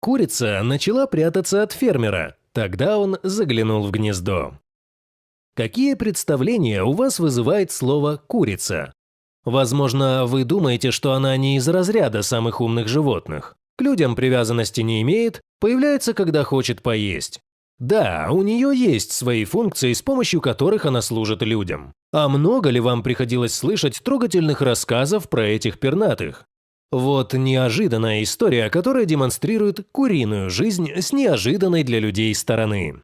Курица начала прятаться от фермера. Тогда он заглянул в гнездо. Какие представления у вас вызывает слово «курица»? Возможно, вы думаете, что она не из разряда самых умных животных. К людям привязанности не имеет, появляется, когда хочет поесть. Да, у нее есть свои функции, с помощью которых она служит людям. А много ли вам приходилось слышать трогательных рассказов про этих пернатых? Вот неожиданная история, которая демонстрирует куриную жизнь с неожиданной для людей стороны.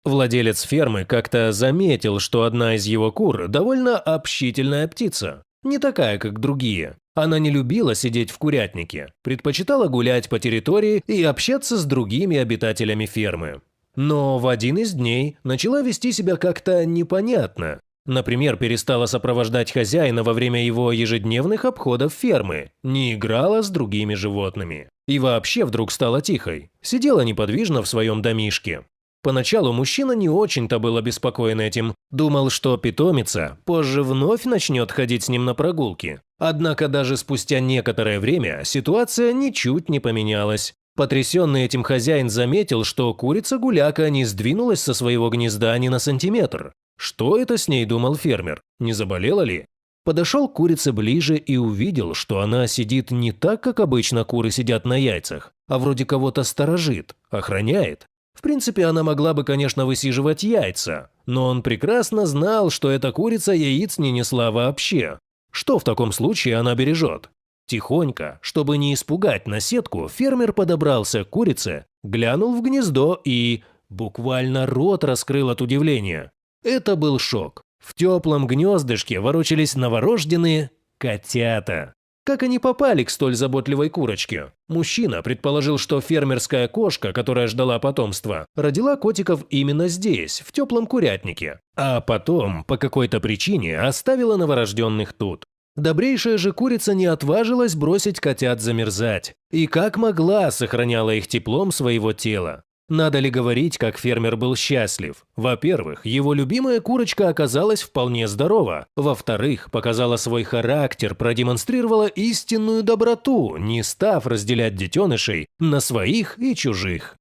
Владелец фермы как-то заметил, что одна из его кур довольно общительная птица. Не такая, как другие. Она не любила сидеть в курятнике, предпочитала гулять по территории и общаться с другими обитателями фермы. Но в один из дней начала вести себя как-то непонятно. Например, перестала сопровождать хозяина во время его ежедневных обходов фермы, не играла с другими животными. И вообще вдруг стала тихой, сидела неподвижно в своем домишке. Поначалу мужчина не очень-то был обеспокоен этим, думал, что питомица позже вновь начнет ходить с ним на прогулки. Однако даже спустя некоторое время ситуация ничуть не поменялась. Потрясенный этим хозяин заметил, что курица-гуляка не сдвинулась со своего гнезда ни на сантиметр. Что это с ней, думал фермер, не заболела ли? Подошел к курице ближе и увидел, что она сидит не так, как обычно куры сидят на яйцах, а вроде кого-то сторожит, охраняет. В принципе, она могла бы, конечно, высиживать яйца, но он прекрасно знал, что эта курица яиц не несла вообще. Что в таком случае она бережет? Тихонько, чтобы не испугать наседку, фермер подобрался к курице, глянул в гнездо и буквально рот раскрыл от удивления. Это был шок. В теплом гнездышке ворочались новорожденные котята. Как они попали к столь заботливой курочке? Мужчина предположил, что фермерская кошка, которая ждала потомства, родила котиков именно здесь, в теплом курятнике, а потом, по какой-то причине, оставила новорожденных тут. Добрейшая же курица не отважилась бросить котят замерзать, и как могла сохраняла их теплом своего тела. Надо ли говорить, как фермер был счастлив? Во-первых, его любимая курочка оказалась вполне здорова. Во-вторых, показала свой характер, продемонстрировала истинную доброту, не став разделять детенышей на своих и чужих.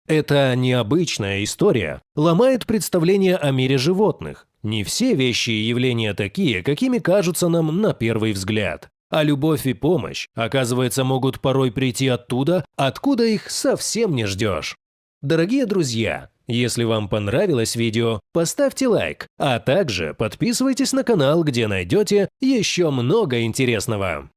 Эта необычная история ломает представление о мире животных. Не все вещи и явления такие, какими кажутся нам на первый взгляд. А любовь и помощь, оказывается, могут порой прийти оттуда, откуда их совсем не ждешь. Дорогие друзья, если вам понравилось видео, поставьте лайк, а также подписывайтесь на канал, где найдете еще много интересного.